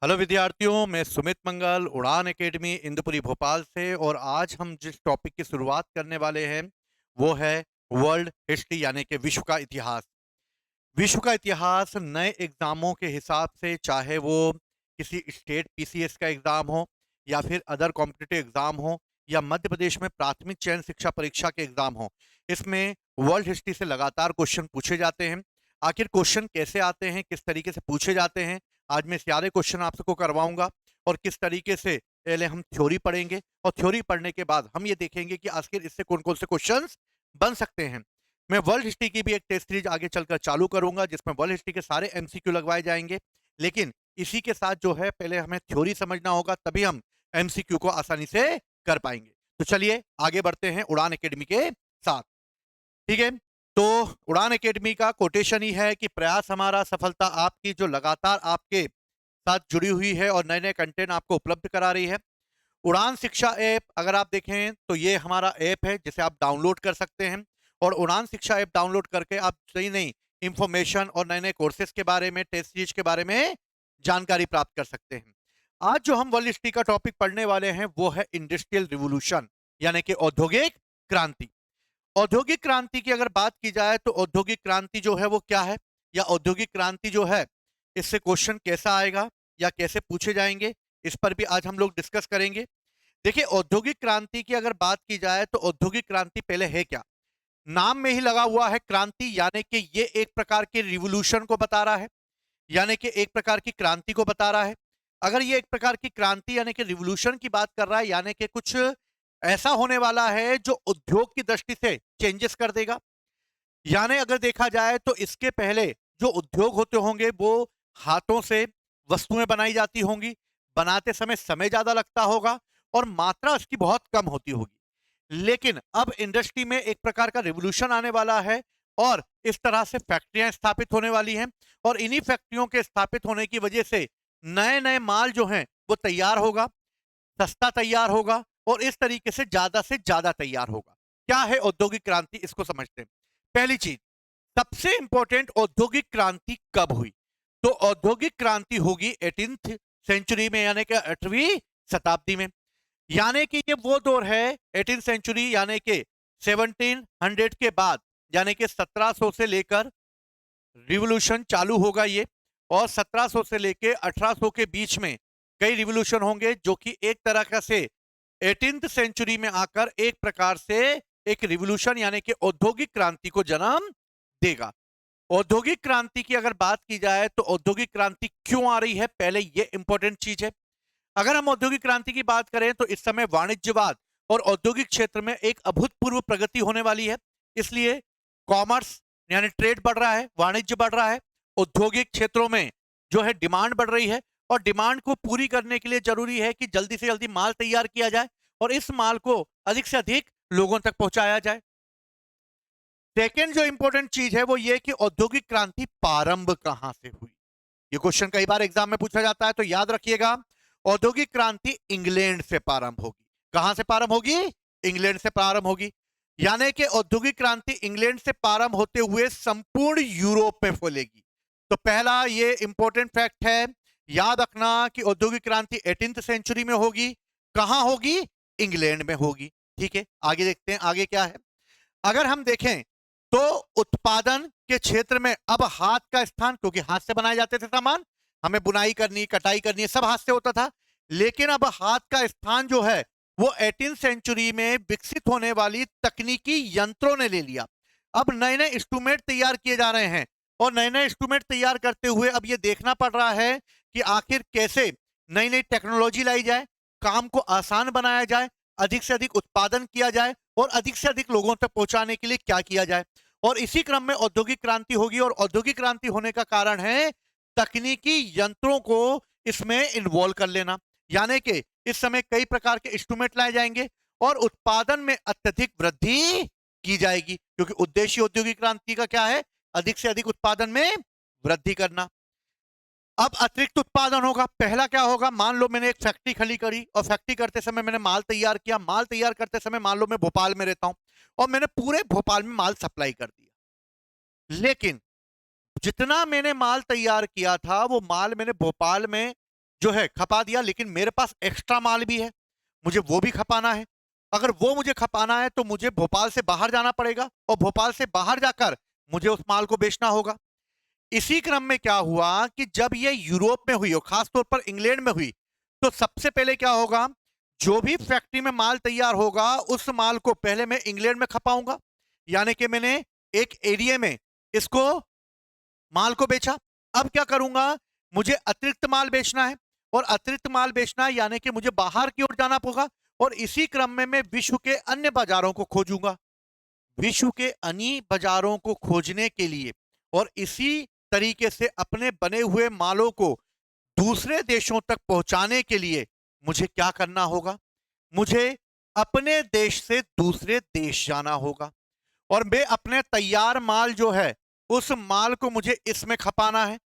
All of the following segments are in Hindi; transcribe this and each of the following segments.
हेलो विद्यार्थियों, मैं सुमित मंगल उड़ान एकेडमी इंदुपुरी भोपाल से। और आज हम जिस टॉपिक की शुरुआत करने वाले हैं वो है वर्ल्ड हिस्ट्री यानी कि विश्व का इतिहास। विश्व का इतिहास नए एग्जामों के हिसाब से, चाहे वो किसी स्टेट पीसीएस का एग्जाम हो या फिर अदर कॉम्पिटिटिव एग्जाम हो या मध्य प्रदेश में प्राथमिक चयन शिक्षा परीक्षा के एग्जाम हो, इसमें वर्ल्ड हिस्ट्री से लगातार क्वेश्चन पूछे जाते हैं। आखिर क्वेश्चन कैसे आते हैं, किस तरीके से पूछे जाते हैं, आज मैं सारे क्वेश्चन आप सबको करवाऊंगा। और किस तरीके से पहले हम थ्योरी पढ़ेंगे और थ्योरी पढ़ने के बाद हम ये देखेंगे कि आखिर इससे कौन कौन से क्वेश्चन बन सकते हैं। मैं वर्ल्ड हिस्ट्री की भी एक टेस्ट सीरीज आगे चलकर चालू करूंगा जिसमें वर्ल्ड हिस्ट्री के सारे एमसीक्यू लगवाए जाएंगे। लेकिन इसी के साथ जो है, पहले हमें थ्योरी समझना होगा, तभी हम एमसीक्यू को आसानी से कर पाएंगे। तो चलिए आगे बढ़ते हैं उड़ान एकेडमी के साथ। ठीक है, तो उड़ान एकेडमी का कोटेशन ही है कि प्रयास हमारा सफलता आपकी, जो लगातार आपके साथ जुड़ी हुई है और नए नए कंटेंट आपको उपलब्ध करा रही है। उड़ान शिक्षा ऐप अगर आप देखें तो ये हमारा ऐप है जिसे आप डाउनलोड कर सकते हैं। और उड़ान शिक्षा ऐप डाउनलोड करके आप नई नई इंफॉर्मेशन और नए नए कोर्सेज के बारे में, टेस्ट सीरीज के बारे में जानकारी प्राप्त कर सकते हैं। आज जो हम वर्ल्ड हिस्ट्री का टॉपिक पढ़ने वाले हैं वो है इंडस्ट्रियल रिवोल्यूशन यानी कि औद्योगिक क्रांति। औद्योगिक क्रांति की अगर बात की जाए तो औद्योगिक क्रांति जो है वो क्या है, या औद्योगिक क्रांति जो है इससे क्वेश्चन कैसा आएगा या कैसे पूछे जाएंगे, इस पर भी आज हम लोग डिस्कस करेंगे। देखिए, औद्योगिक क्रांति की अगर बात की जाए तो औद्योगिक क्रांति पहले है क्या। नाम में ही लगा हुआ है क्रांति, यानी कि ये एक प्रकार के रिवोल्यूशन को बता रहा है, यानी कि एक प्रकार की क्रांति को बता रहा है। अगर ये एक प्रकार की क्रांति यानी कि रिवोल्यूशन की बात कर रहा है, यानी कि कुछ ऐसा होने वाला है जो उद्योग की दृष्टि से चेंजेस कर देगा। यानी अगर देखा जाए तो इसके पहले जो उद्योग होते होंगे वो हाथों से वस्तुएं बनाई जाती होंगी, बनाते समय समय ज्यादा लगता होगा और मात्रा इसकी बहुत कम होती होगी। लेकिन अब इंडस्ट्री में एक प्रकार का रिवोल्यूशन आने वाला है और इस तरह से फैक्ट्रियां स्थापित होने वाली हैं। और इन्हीं फैक्ट्रियों के स्थापित होने की वजह से नए नए माल जो हैं वो तैयार होगा, सस्ता तैयार होगा और इस तरीके से ज्यादा तैयार होगा। क्या है औद्योगिक क्रांति, इसको समझते हैं। पहली चीज, सबसे इंपॉर्टेंट, औद्योगिक क्रांति कब हुई। तो औद्योगिक क्रांति होगी 18th सेंचुरी में, यानी कि 8वीं शताब्दी में। यानी कि ये वो दौर है 18th सेंचुरी, यानी कि 1700 के बाद, यानी कि 1700 से लेकर रिवोल्यूशन चालू होगा ये। और 1700 से लेकर 1800 के बीच में कई रिवोल्यूशन होंगे जो कि एक तरह का से 18th सेंचुरी में आकर एक प्रकार से एक रिवोल्यूशन यानी कि औद्योगिक क्रांति को जन्म देगा। औद्योगिक क्रांति की अगर बात की जाए तो औद्योगिक क्रांति क्यों आ रही है, पहले ये इंपॉर्टेंट चीज है। अगर हम औद्योगिक क्रांति की बात करें तो इस समय वाणिज्यवाद और औद्योगिक क्षेत्र में एक अभूतपूर्व प्रगति होने वाली है। इसलिए कॉमर्स यानी ट्रेड बढ़ रहा है, वाणिज्य बढ़ रहा है, औद्योगिक क्षेत्रों में जो है डिमांड बढ़ रही है। और डिमांड को पूरी करने के लिए जरूरी है कि जल्दी से जल्दी माल तैयार किया जाए और इस माल को अधिक से अधिक लोगों तक पहुंचाया जाए। सेकेंड जो इंपॉर्टेंट चीज है वो ये कि औद्योगिक क्रांति प्रारंभ कहां से हुई। ये क्वेश्चन कई बार एग्जाम में पूछा जाता है, तो याद रखिएगा, औद्योगिक क्रांति इंग्लैंड से प्रारंभ होगी। कहां से प्रारंभ होगी? इंग्लैंड से प्रारंभ होगी। यानी कि औद्योगिक क्रांति इंग्लैंड से प्रारंभ होते हुए संपूर्ण यूरोप में फैलेगी। तो पहला ये इंपॉर्टेंट फैक्ट है, याद रखना कि औद्योगिक क्रांति 18th सेंचुरी में होगी। कहां होगी? इंग्लैंड में होगी। ठीक है, आगे देखते हैं आगे क्या है। अगर हम देखें तो उत्पादन के क्षेत्र में अब हाथ का स्थान, क्योंकि हाथ से बनाए जाते थे सामान, हमें बुनाई करनी, कटाई करनी, सब हाथ से होता था। लेकिन अब हाथ का स्थान जो है वो 18th सेंचुरी में विकसित होने वाली तकनीकी यंत्रों ने ले लिया। अब नए नए इंस्ट्रूमेंट तैयार किए जा रहे हैं और नए नए इंस्ट्रूमेंट तैयार करते हुए अब ये देखना पड़ रहा है कि आखिर कैसे नई नई टेक्नोलॉजी लाई जाए, काम को आसान बनाया जाए, अधिक से अधिक उत्पादन किया जाए और अधिक से अधिक लोगों तक पहुंचाने के लिए क्या किया जाए। और इसी क्रम में औद्योगिक क्रांति होगी और औद्योगिक क्रांति होने का कारण है तकनीकी यंत्रों को इसमें इन्वॉल्व कर लेना। यानी कि इस समय कई प्रकार के इंस्ट्रूमेंट लाए जाएंगे और उत्पादन में अत्यधिक वृद्धि की जाएगी, क्योंकि उद्देश्य औद्योगिक क्रांति का क्या है? अधिक से अधिक उत्पादन में वृद्धि करना। अब अतिरिक्त उत्पादन होगा। पहला क्या होगा? मान लो मैंने एक फैक्ट्री खड़ी करी और फैक्ट्री करते समय मैंने माल तैयार किया। माल तैयार करते समय मान लो मैं भोपाल में रहता हूं और मैंने पूरे भोपाल में माल सप्लाई कर दिया। लेकिन जितना मैंने माल तैयार किया था वो माल मैंने भोपाल में जो है खपा दिया, लेकिन मेरे पास एक्स्ट्रा माल भी है, मुझे वो भी खपाना है। अगर वो मुझे खपाना है तो मुझे भोपाल से बाहर जाना पड़ेगा और भोपाल से बाहर जाकर मुझे उस माल को बेचना होगा। इसी क्रम में क्या हुआ कि जब ये यूरोप में हुई और खासतौर पर इंग्लैंड में हुई, तो सबसे पहले क्या होगा, जो भी फैक्ट्री में माल तैयार होगा उस माल को पहले मैं इंग्लैंड में खपाऊंगा, यानी कि मैंने एक एरिया में इसको माल को बेचा। अब क्या करूंगा, मुझे अतिरिक्त माल बेचना है, और अतिरिक्त माल बेचना है यानी कि मुझे बाहर की ओर जाना होगा, और इसी क्रम में मैं विश्व के अन्य बाजारों को खोजूंगा। विश्व के अन्य बाजारों को खोजने के लिए और इसी तरीके से अपने बने हुए मालों को दूसरे देशों तक पहुंचाने के लिए मुझे क्या करना होगा, मुझे अपने देश से दूसरे देश जाना होगा, और मैं अपने तैयार माल जो है उस माल को मुझे इसमें खपाना है।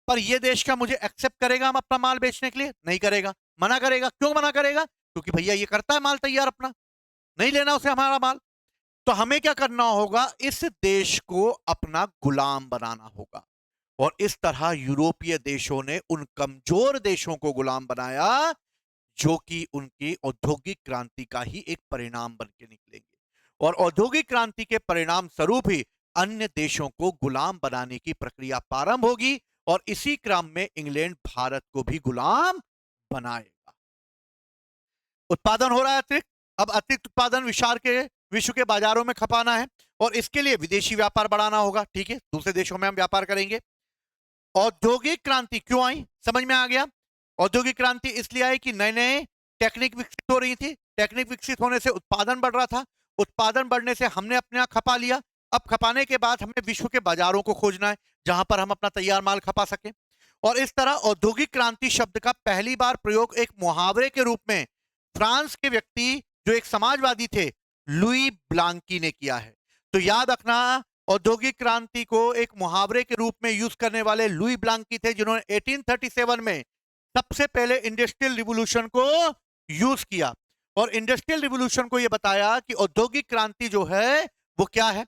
पर यह देश क्या मुझे एक्सेप्ट करेगा हम अपना माल बेचने के लिए? नहीं करेगा, मना करेगा। क्यों मना करेगा? क्योंकि भैया ये करता है माल तैयार अपना, नहीं लेना उसे हमारा माल। तो हमें क्या करना होगा, इस देश को अपना गुलाम बनाना होगा। और इस तरह यूरोपीय देशों ने उन कमजोर देशों को गुलाम बनाया जो कि उनकी औद्योगिक क्रांति का ही एक परिणाम बन के निकलेंगे, और औद्योगिक क्रांति के परिणाम स्वरूप ही अन्य देशों को गुलाम बनाने की प्रक्रिया प्रारंभ होगी, और इसी क्रम में इंग्लैंड भारत को भी गुलाम बनाएगा। उत्पादन हो रहा है अतिरिक्त, अब अतिरिक्त उत्पादन विश्व के बाजारों में खपाना है, और इसके लिए विदेशी व्यापार बढ़ाना होगा। ठीक है, दूसरे देशों में हम व्यापार करेंगे। औद्योगिक क्रांति क्यों आई, समझ में आ गया। औद्योगिक क्रांति इसलिए आई कि नए नए टेक्निक विकसित हो रही थी, टेक्निक विकसित होने से उत्पादन बढ़ रहा था, उत्पादन बढ़ने से हमने अपने यहाँ खपा लिया। अब खपाने के बाद हमें विश्व के बाजारों को खोजना है जहां पर हम अपना तैयार माल खपा सके। और इस तरह औद्योगिक क्रांति शब्द का पहली बार प्रयोग एक मुहावरे के रूप में फ्रांस के व्यक्ति जो एक समाजवादी थे, लुई ब्लांकी ने किया है। तो याद रखना, औद्योगिक क्रांति को एक मुहावरे के रूप में यूज करने वाले लुई ब्लांकी थे, जिन्होंने 1837 में सबसे पहले इंडस्ट्रियल रिवॉल्यूशन को यूज किया, और इंडस्ट्रियल रिवॉल्यूशन को यह बताया कि औद्योगिक क्रांति जो है वो क्या है।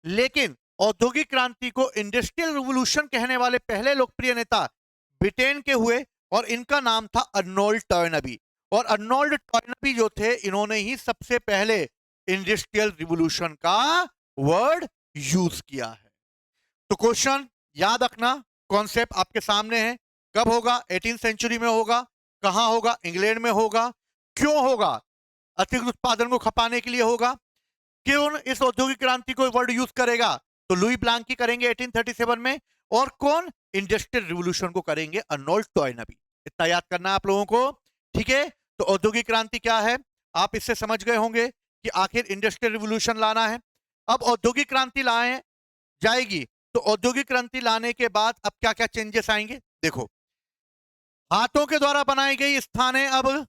लेकिन औद्योगिक क्रांति को इंडस्ट्रियल रिवॉल्यूशन कहने वाले पहले लोकप्रिय नेता ब्रिटेन के हुए, और इनका नाम था अर्नोल्ड टॉयनबी। और अर्नोल्ड टॉयनबी जो थे, इन्होंने ही सबसे पहले इंडस्ट्रियल रिवॉल्यूशन का वर्ड यूज किया है। तो क्वेश्चन याद रखना, कॉन्सेप्ट आपके सामने है। कब होगा? 18th सेंचुरी में होगा। कहां होगा? इंग्लैंड में होगा। क्यों होगा? अतिरिक्त उत्पादन को खपाने के लिए होगा। क्यों इस औद्योगिक क्रांति को वर्ड यूज करेगा? तो लुई ब्लांकी करेंगे 1837 में, और कौन? इंडस्ट्रियल रिवॉल्यूशन को करेंगे अर्नोल्ड टॉयनबी। इतना याद करना है आप लोगों को। ठीक है, तो औद्योगिक क्रांति क्या है आप इससे समझ गए होंगे कि आखिर इंडस्ट्रियल रिवॉल्यूशन लाना है। अब औद्योगिक क्रांति लाए जाएगी, तो औद्योगिक क्रांति लाने के बाद अब क्या क्या चेंजेस आएंगे? देखो, हाथों के द्वारा बनाई गई स्थानें अब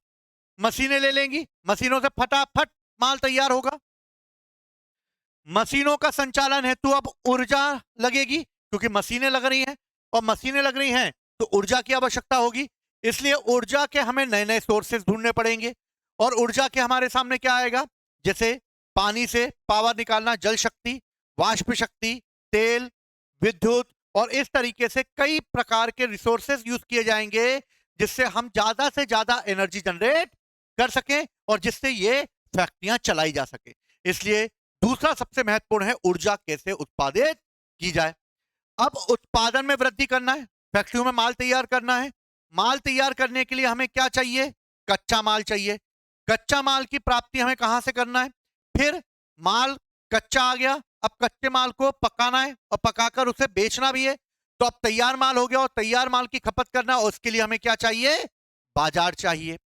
मशीनें ले लेंगी, मशीनों से फटाफट माल तैयार होगा। मशीनों का संचालन हेतु अब ऊर्जा लगेगी, क्योंकि मशीनें लग रही हैं, और मशीनें लग रही हैं तो ऊर्जा की आवश्यकता होगी। इसलिए ऊर्जा के हमें नए नए सोर्सेस ढूंढने पड़ेंगे, और ऊर्जा के हमारे सामने क्या आएगा? जैसे पानी से पावर निकालना, जल शक्ति, वाष्प शक्ति, तेल, विद्युत, और इस तरीके से कई प्रकार के रिसोर्सेस यूज किए जाएंगे जिससे हम ज्यादा से ज्यादा एनर्जी जनरेट कर सकें और जिससे ये फैक्ट्रियां चलाई जा सके। इसलिए दूसरा सबसे महत्वपूर्ण है ऊर्जा कैसे उत्पादित की जाए। अब उत्पादन में वृद्धि करना है, फैक्ट्रियों में माल तैयार करना है। माल तैयार करने के लिए हमें क्या चाहिए? कच्चा माल चाहिए। कच्चा माल की प्राप्ति हमें कहां से करना है? फिर माल कच्चा आ गया, अब कच्चे माल को पकाना है और पकाकर उसे बेचना भी है। तो अब तैयार माल हो गया, और तैयार माल की खपत करना, और उसके लिए हमें क्या चाहिए? बाजार चाहिए।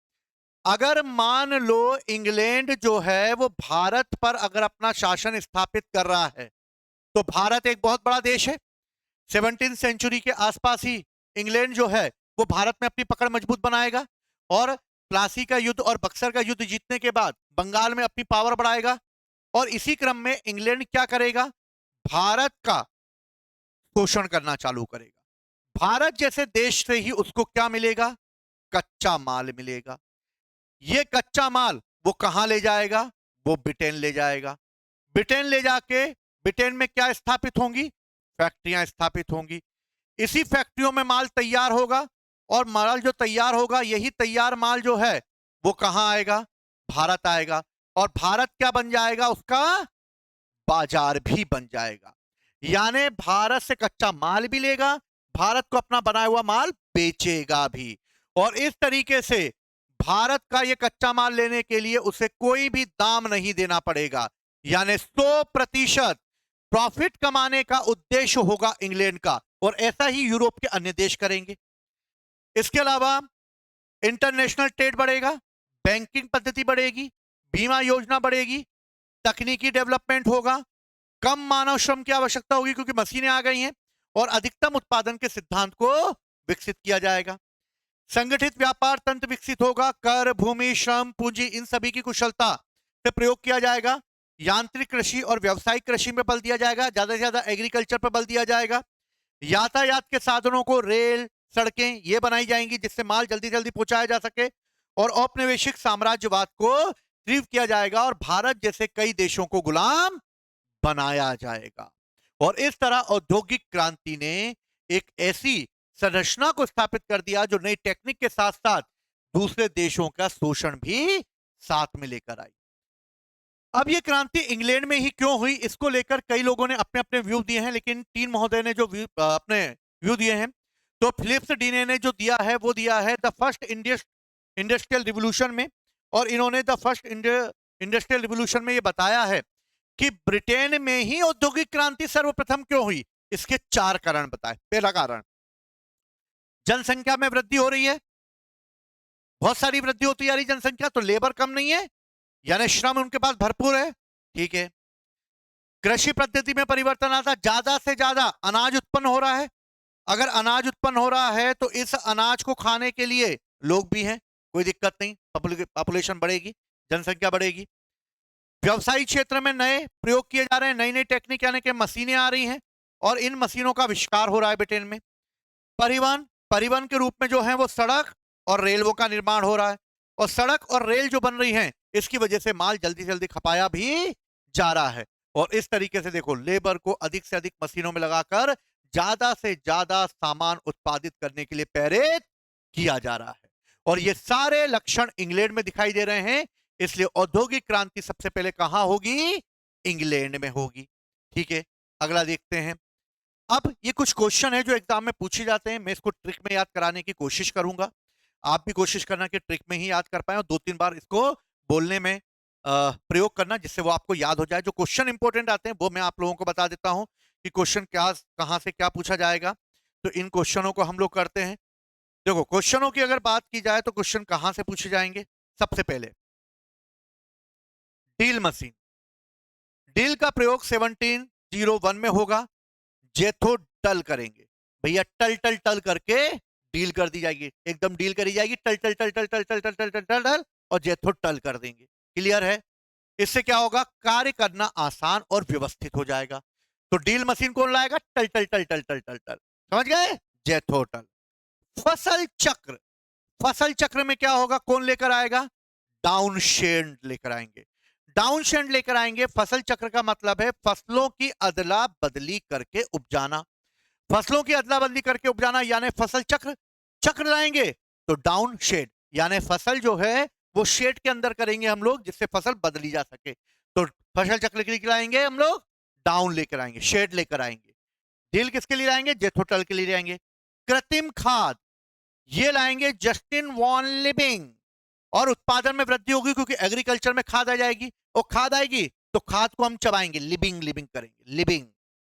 अगर मान लो इंग्लैंड जो है वो भारत पर अगर अपना शासन स्थापित कर रहा है, तो भारत एक बहुत बड़ा देश है। 17th सेंचुरी के आसपास ही इंग्लैंड जो है वो भारत में अपनी पकड़ मजबूत बनाएगा, और प्लासी का युद्ध और बक्सर का युद्ध जीतने के बाद बंगाल में अपनी पावर बढ़ाएगा, और इसी क्रम में इंग्लैंड क्या करेगा? भारत का शोषण करना चालू करेगा। भारत जैसे देश से ही उसको क्या मिलेगा? कच्चा माल मिलेगा। ये कच्चा माल वो कहां ले जाएगा? वो ब्रिटेन ले जाएगा। ब्रिटेन ले जाके ब्रिटेन में क्या स्थापित होंगी? फैक्ट्रियां स्थापित होंगी। इसी फैक्ट्रियों में माल तैयार होगा, और माल जो तैयार होगा, यही तैयार माल जो है वो कहां आएगा? भारत आएगा। और भारत क्या बन जाएगा? उसका बाजार भी बन जाएगा। यानी भारत से कच्चा माल भी लेगा, भारत को अपना बनाया हुआ माल बेचेगा भी। और इस तरीके से भारत का यह कच्चा माल लेने के लिए उसे कोई भी दाम नहीं देना पड़ेगा। यानी 100% प्रॉफिट कमाने का उद्देश्य होगा इंग्लैंड का, और ऐसा ही यूरोप के अन्य देश करेंगे। इसके अलावा इंटरनेशनल ट्रेड बढ़ेगा, बैंकिंग पद्धति बढ़ेगी, बीमा योजना बढ़ेगी, तकनीकी डेवलपमेंट होगा, कम मानव श्रम की आवश्यकता होगी क्योंकि मशीनें आ गई हैं, और अधिकतम उत्पादन के सिद्धांत को विकसित किया जाएगा। संगठित व्यापार तंत्र विकसित होगा, कर, भूमि, श्रम, पूंजी, इन सभी की कुशलता से प्रयोग किया जाएगा। यांत्रिक कृषि और व्यावसायिक कृषि में बल दिया जाएगा, ज्यादा से ज्यादा एग्रीकल्चर पर बल दिया जाएगा। यातायात के साधनों को रेल, सड़कें ये बनाई जाएंगी जिससे माल जल्दी जल्दी पहुंचाया जा सके, और औपनिवेशिक साम्राज्यवाद को तीव्र किया जाएगा और भारत जैसे कई देशों को गुलाम बनाया जाएगा। और इस तरह औद्योगिक क्रांति ने एक ऐसी संरचना को स्थापित कर दिया जो नई टेक्निक के साथ साथ दूसरे देशों का शोषण भी साथ में लेकर आई। अब ये क्रांति इंग्लैंड में ही क्यों हुई, इसको लेकर कई लोगों ने अपने अपने व्यू दिए हैं, लेकिन टीन महोदय ने जो अपने व्यू दिए हैं, तो फिलिप्स डीने ने जो दिया है वो दिया है द फर्स्ट इंडस्ट्रियल रिवोल्यूशन में। और इन्होंने द फर्स्ट इंडस्ट्रियल रिवोल्यूशन में ये बताया है कि ब्रिटेन में ही औद्योगिक क्रांति सर्वप्रथम क्यों हुई। इसके 4 कारण बताए। पहला कारण, जनसंख्या में वृद्धि हो रही है, बहुत सारी वृद्धि होती जा रही जनसंख्या, तो लेबर कम नहीं है, यानी श्रम उनके पास भरपूर है। ठीक है। कृषि पद्धति में परिवर्तन आता, ज्यादा से ज्यादा अनाज उत्पन्न हो रहा है। अगर अनाज उत्पन्न हो रहा है तो इस अनाज को खाने के लिए लोग भी हैं, कोई दिक्कत नहीं, पॉपुलेशन बढ़ेगी, जनसंख्या बढ़ेगी। व्यवसायिक क्षेत्र में नए प्रयोग किए जा रहे हैं, नई नई टेक्निक यानी कि मशीनें आ रही हैं, और इन मशीनों का आविष्कार हो रहा है ब्रिटेन में। परिवहन, परिवहन के रूप में जो है वो सड़क और रेलवों का निर्माण हो रहा है, और सड़क और रेल जो बन रही हैं इसकी वजह से माल जल्दी जल्दी खपाया भी जा रहा है। और इस तरीके से देखो, लेबर को अधिक से अधिक मशीनों में लगाकर ज्यादा से ज्यादा सामान उत्पादित करने के लिए प्रेरित किया जा रहा है। और ये सारे लक्षण इंग्लैंड में दिखाई दे रहे हैं, इसलिए औद्योगिक क्रांति सबसे पहले कहां होगी? इंग्लैंड में होगी। ठीक है, अगला देखते हैं। अब ये कुछ क्वेश्चन है जो एग्जाम में पूछे जाते हैं, मैं इसको ट्रिक में याद कराने की कोशिश करूंगा। आप भी कोशिश करना कि ट्रिक में ही याद कर पाए और 2-3 बार इसको बोलने में प्रयोग करना, जिससे वो आपको याद हो जाए। जो क्वेश्चन इंपॉर्टेंट आते हैं वो मैं आप लोगों को बता देता हूं कि क्वेश्चन क्या, कहां से क्या पूछा जाएगा। तो इन क्वेश्चनों को हम लोग करते हैं। देखो, क्वेश्चनों की अगर बात की जाए तो क्वेश्चन कहां से पूछे जाएंगे? सबसे पहले डील मशीन, डील का प्रयोग 1701 में होगा। जेथो टल करेंगे, भैया टल टल टल करके डील कर दी जाएगी, एकदम डील करी जाएगी, टल टल टल टल टल टल टल टल टल टल टल, और जेथो टल कर देंगे। क्लियर है? इससे क्या होगा? कार्य करना आसान और व्यवस्थित हो जाएगा। तो डील मशीन कौन लाएगा? टल टल टल टल टल टल टल, समझ गए? जेथो टल। फसल चक्र, फसल चक्र में क्या होगा? कौन लेकर आएगा? डाउनशेड लेकर आएंगे। डाउनशेड लेकर आएंगे। फसल चक्र का मतलब है फसलों की अदला बदली करके उपजाना, फसलों की अदला बदली करके उपजाना, यानी फसल चक्र। चक्र लाएंगे तो डाउन शेड, यानी फसल जो है वो शेड के अंदर करेंगे हम लोग, जिससे फसल बदली जा सके। तो फसल चक्र के लिए लाएंगे हम लोग, डाउन लेकर आएंगे, शेड लेकर आएंगे। डील किसके लिए लाएंगे? जेथोटल के लिए लाएंगे। कृत्रिम खाद ये लाएंगे जस्टिन वॉन लिविंग, और उत्पादन में वृद्धि होगी क्योंकि एग्रीकल्चर में खाद आ जाएगी, और खाद आएगी तो खाद को हम चबाएंगे, लिविंग लिविंग करेंगे, लिविंग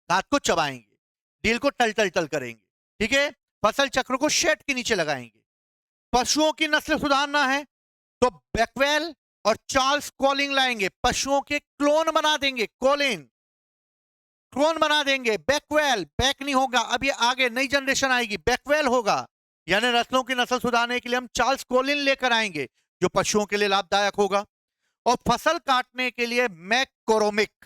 खाद को चबाएंगे, डील को टल टल टल करेंगे। ठीक है। फसल चक्र को शेड के नीचे लगाएंगे। पशुओं की नस्ल सुधारना है तो बैकवेल और चार्ल्स कॉलिंग लाएंगे, पशुओं के क्लोन बना देंगे, कॉलिन क्लोन बना देंगे। बैकवेल, बैक नहीं होगा, अब ये आगे नई जनरेशन आएगी, बैकवेल होगा, यानी नस्लों की नस्ल सुधारने के लिए हम चार्ल्स कॉलिन लेकर आएंगे जो पशुओं के लिए लाभदायक होगा। और फसल काटने के लिए मैककॉर्मिक,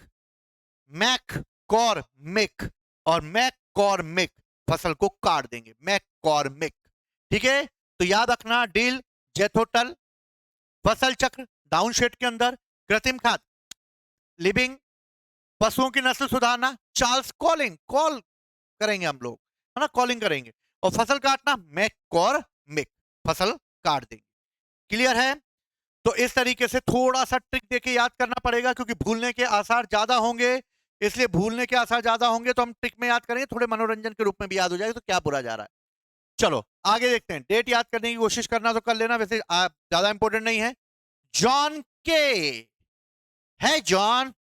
मैककॉर्मिक और मैककॉर्मिक फसल को काट देंगे, मैककॉर्मिक। ठीक है। तो याद रखना, डील जेथोटल, फसल चक्र डाउनशेड के अंदर, कृत्रिम खाद लिविंग, पशुओं की नस्ल सुधारना चार्ल्स कॉलिंग, कॉल करेंगे हम लोग, है ना, कॉलिंग करेंगे। और फसल काटना मैककॉर्मिक, मिक, फसल काट देंगे। क्लियर है? तो इस तरीके से थोड़ा सा ट्रिक देके याद करना पड़ेगा, क्योंकि भूलने के आसार ज्यादा होंगे। इसलिए भूलने के आसार ज्यादा होंगे तो हम ट्रिक में याद करेंगे, थोड़े मनोरंजन के रूप में भी याद हो जाएगा, तो क्या बुरा जा रहा है। चलो आगे देखते हैं। डेट याद करने की कोशिश करना तो कर लेना, वैसे ज्यादा इंपॉर्टेंट नहीं है। जॉन के है, जॉन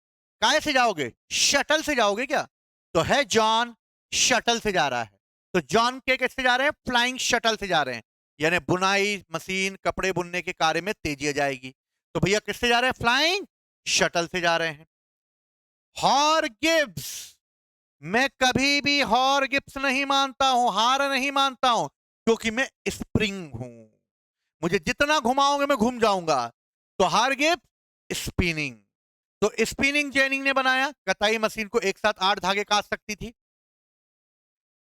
काय से जाओगे? शटल से जाओगे क्या? तो है जॉन शटल से जा रहा है। तो जॉन के किससे जा रहे हैं? फ्लाइंग शटल से जा रहे हैं। यानी बुनाई मशीन, कपड़े बुनने के कार्य में तेजी आ जाएगी। तो भैया किससे जा रहे हैं? फ्लाइंग शटल से जा रहे हैं। हॉर गिब्स, मैं कभी भी हॉर गिब्स नहीं मानता हूं, हार नहीं मानता हूं, क्योंकि मैं स्प्रिंग हूं। मुझे जितना घुमाओगे मैं घूम जाऊंगा। तो हार गिब्स स्पिनिंग। तो स्पिनिंग जेनिंग ने बनाया, कताई मशीन को एक साथ 8 धागे काट सकती थी।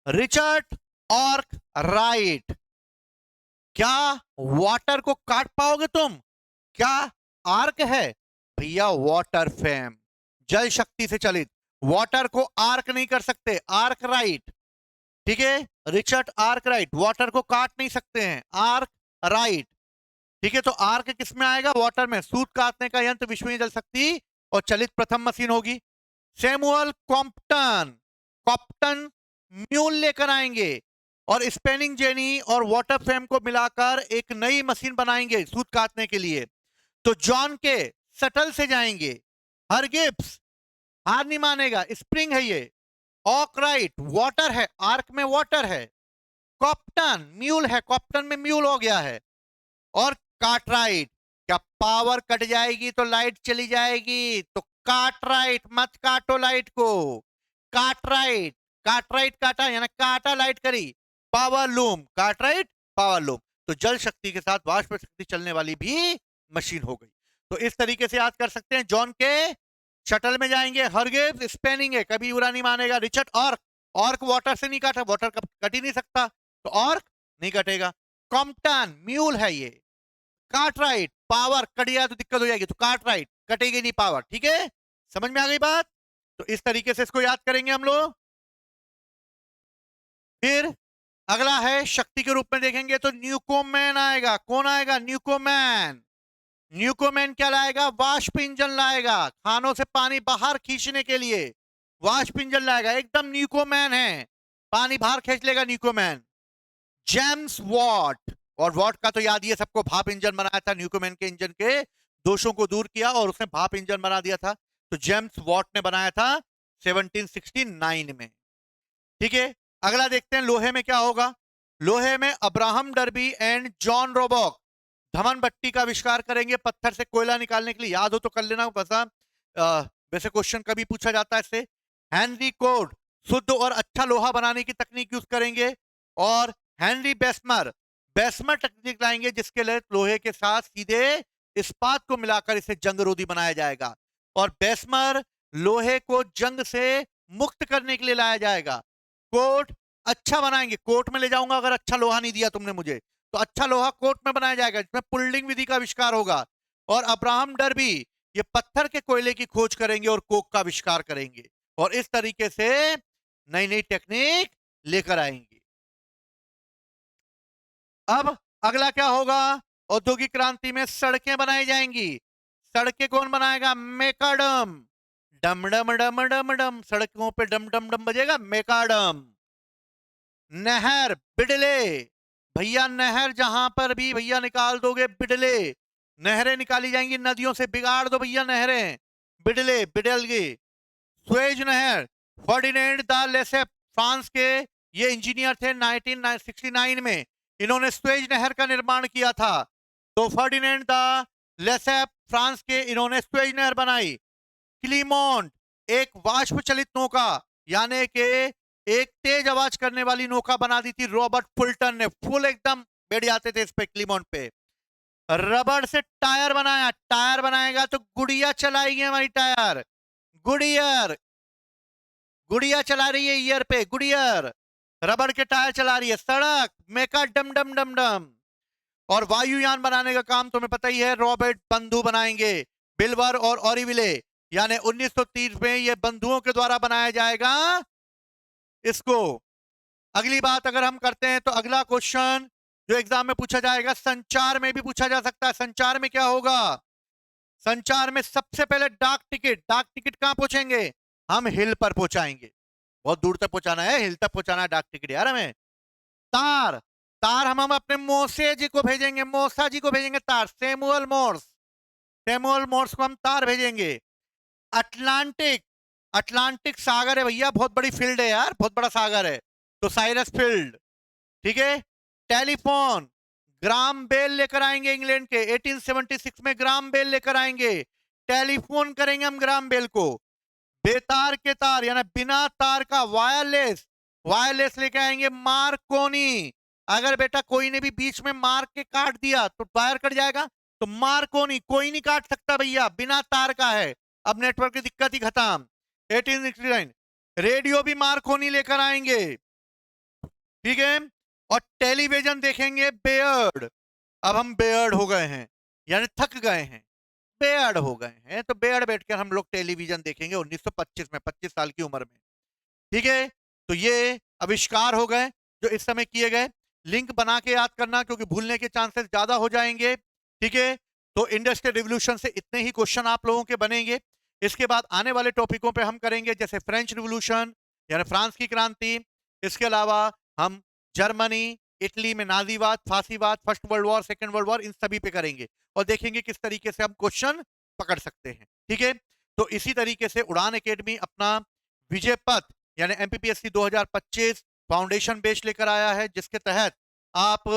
रिचर्ड ऑर्क राइट, क्या वाटर को काट पाओगे तुम? क्या आर्क है? भैया वाटर फेम, जल शक्ति से चलित, वाटर को आर्क नहीं कर सकते, आर्क राइट। ठीक है, रिचर्ड आर्क राइट, वाटर को काट नहीं सकते हैं, आर्क राइट। ठीक है, तो आर्क किस में आएगा? वाटर में। सूत काटने का यंत्र विश्व में जल शक्ति और चलित प्रथम मशीन होगी। सैमुअल कॉम्पटन, कॉप्टन म्यूल लेकर आएंगे और स्पेनिंग जेनी और वाटर फ्रेम को मिलाकर एक नई मशीन बनाएंगे सूत काटने के लिए। तो जॉन के सटल से जाएंगे। हरगिब्स हार नहीं मानेगा, स्प्रिंग है ये। ऑकराइट वाटर है, आर्क में वाटर है। कॉप्टन म्यूल है, कॉप्टन में म्यूल हो गया है। और काटराइट, क्या पावर कट जाएगी तो लाइट चली जाएगी? तो काटराइट, मत काटो लाइट को। काटराइट, काटराइट काटा यानी काटा लाइट करी। Power loom, Cartwright power loom. तो जल शक्ति के साथ वाष्प शक्ति चलने वाली भी मशीन हो गई। तो इस तरीके से याद कर सकते हैं। जॉन के शटल में जाएंगे, हरगिब्स स्पेनिंग है, कभी बुरा नहीं मानेगा। रिचर्ड ऑर्क, ऑर्क वाटर से नहीं काटा, वाटर कट ही नहीं सकता, तो ऑर्क नहीं कटेगा। कॉम्पटन म्यूल है ये। काटराइट पावर कट गया तो दिक्कत हो जाएगी, तो काटराइट कटेगी नहीं पावर। ठीक है, समझ में आ गई बात? तो इस तरीके से इसको याद करेंगे हम लोग। फिर अगला है शक्ति के रूप में देखेंगे तो न्यूकोमैन आएगा। कौन आएगा? न्यूकोमैन। न्यूकोमैन क्या लाएगा? वाष्प इंजन लाएगा, खानों से पानी बाहर खींचने के लिए वाष्प इंजन लाएगा। एकदम न्यूकोमैन है, पानी बाहर खींच लेगा न्यूकोमैन। जेम्स वॉट, और वॉट का तो याद ही है सबको, भाप इंजन बनाया था, न्यूकोमैन के इंजन के दोषों को दूर किया और उसने भाप इंजन बना दिया था। तो जेम्स वॉट ने बनाया था 1769 में। ठीक है, अगला देखते हैं लोहे में क्या होगा। लोहे में अब्राहम डर्बी एंड जॉन रोबॉक धमन भट्टी का आविष्कार करेंगे पत्थर से कोयला निकालने के लिए। याद हो तो कर लेना, वैसे क्वेश्चन कभी पूछा जाता है इससे। हेनरी कोड शुद्ध और अच्छा लोहा बनाने की तकनीक यूज करेंगे। और हेनरी बेस्मर, बेस्मर टेक्निक लाएंगे जिसके लिए लोहे के साथ सीधे इस्पात को मिलाकर इसे जंगरोधी बनाया जाएगा। और बेस्मर लोहे को जंग से मुक्त करने के लिए लाया जाएगा। कोट अच्छा बनाएंगे, कोट में ले जाऊंगा अगर अच्छा लोहा नहीं दिया तुमने मुझे, तो अच्छा लोहा कोट में बनाया जाएगा जिसमें पुल्डिंग विधि का आविष्कार होगा। और अब्राहम डर्बी ये पत्थर के कोयले की खोज करेंगे और कोक का आविष्कार करेंगे, और इस तरीके से नई नई टेक्निक लेकर आएंगे। अब अगला क्या होगा? औद्योगिक क्रांति में सड़कें बनाई जाएंगी। सड़कें कौन बनाएगा? मेकाडम। डम डम डम डम डम, सड़कों पे डम डम डम बजेगा, मेकाडम। नहर बिडले, भैया नहर जहां पर भी भैया निकाल दोगे बिडले, नहरें निकाली जाएंगी, नदियों से बिगाड़ दो भैया नहरें, बिडले बिडलगे। स्वेज नहर, फर्डिनेंड द लेसेप फ्रांस के ये इंजीनियर थे 1969 में, इन्होंने स्वेज नहर का निर्माण किया था। तो फर्डिनेंड द लेसेप फ्रांस के, इन्होंने स्वेज नहर बनाई। क्लीमोंट एक वाष्प चलित नौका, यानी कि एक तेज आवाज करने वाली नौका बना दी थी रॉबर्ट फुल्टन ने, फुल एकदम बैठ जाते थे इस पे क्लीमोंट पे। रबड़ से टायर बनाया, टायर बनाएगा तो गुड़िया चलाएगी हमारी टायर, गुड़ियर, गुड़िया चला रही है ईयर पे, गुड़ियर रबड़ के टायर चला रही है। सड़क मेका डम डम डम डम। और वायुयान बनाने का काम तुम्हें पता ही है, रॉबर्ट बंधु बनाएंगे, बिल्वर और ओरिविले, यानी 1930 में ये बंधुओं के द्वारा बनाया जाएगा इसको। अगली बात अगर हम करते हैं तो अगला क्वेश्चन जो एग्जाम में पूछा जाएगा। संचार में भी पूछा जा सकता है। संचार में क्या होगा? संचार में सबसे पहले डाक टिकट। डाक टिकट कहां पहुंचेंगे? हम हिल पर पहुंचाएंगे। बहुत दूर तक पहुंचाना है, हिल तक पहुंचाना है डाक टिकट यार हमें। तार, तार हम अपने मोसे जी को भेजेंगे, मोसा जी को भेजेंगे तार। सेमुअल मोर्स, सेमुअल मोर्स को हम तार भेजेंगे। अटलांटिक, अटलांटिक सागर है भैया, बहुत बड़ी फील्ड है यार, बहुत बड़ा सागर है, तो साइरस फील्ड। ठीक है। टेलीफोन, ग्राम बेल लेकर आएंगे इंग्लैंड के, 1876 में ग्राम बेल लेकर आएंगे। टेलीफोन करेंगे हम ग्राम बेल को। बेतार के तार यानी बिना तार का वायरलेस, वायरलेस लेके आएंगे मार्कोनी। अगर बेटा कोई ने भी बीच में मार्क के काट दिया तो वायर कट जाएगा, तो मार्कोनी कोई नहीं काट सकता भैया, बिना तार का है। अब नेटवर्क की दिक्कत ही खत्म। 1869 रेडियो भी मार्कोनी लेकर आएंगे। ठीक है। और टेलीविजन देखेंगे बेयर्ड। अब हम बेयर्ड हो गए हैं, यानी थक गए हैं, बेयर्ड हो गए हैं, तो बेयर्ड बैठकर हम लोग टेलीविजन देखेंगे 1925 में, 25 साल की उम्र में। ठीक है। तो ये आविष्कार हो गए जो इस समय किए गए। लिंक बना के याद करना क्योंकि भूलने के चांसेस ज्यादा हो जाएंगे। ठीक है। तो इंडस्ट्रियल रिवोल्यूशन से इतने ही क्वेश्चन आप लोगों के बनेंगे। इसके बाद आने वाले टॉपिकों पे हम करेंगे जैसे फ्रेंच रिवोल्यूशन यानी फ्रांस की क्रांति। इसके अलावा हम जर्मनी, इटली में नाजीवाद, फांसीवाद, first world war, second world war, इन सभी पे करेंगे और देखेंगे किस तरीके से हम क्वेश्चन पकड़ सकते हैं। ठीक है। तो इसी तरीके से उड़ान एकेडमी अपना विजय पथ यानी एमपीपीएससी 2025 फाउंडेशन बेच लेकर आया है, जिसके तहत आप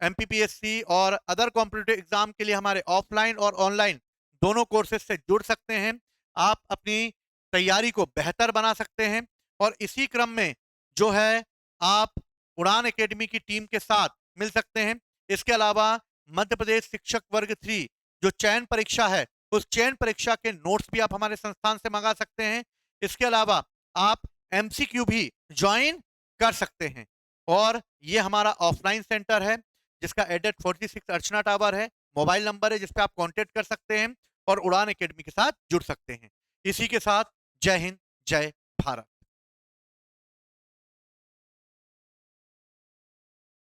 एमपीपीएससी और अदर कॉम्पिटिटिव एग्जाम के लिए हमारे ऑफलाइन और ऑनलाइन दोनों कोर्सेज से जुड़ सकते हैं। आप अपनी तैयारी को बेहतर बना सकते हैं और इसी क्रम में जो है आप उड़ान एकेडमी की टीम के साथ मिल सकते हैं। इसके अलावा मध्य प्रदेश शिक्षक वर्ग 3 जो चयन परीक्षा है, उस चयन परीक्षा के नोट्स भी आप हमारे संस्थान से मंगा सकते हैं। इसके अलावा आप एमसीक्यू भी ज्वाइन कर सकते हैं। और ये हमारा ऑफलाइन सेंटर है जिसका एड्रेस 46 अर्चना टावर है। मोबाइल नंबर है जिस पे आप कांटेक्ट कर सकते हैं और उड़ान एकेडमी के साथ जुड़ सकते हैं। इसी के साथ जय हिंद, जय भारत।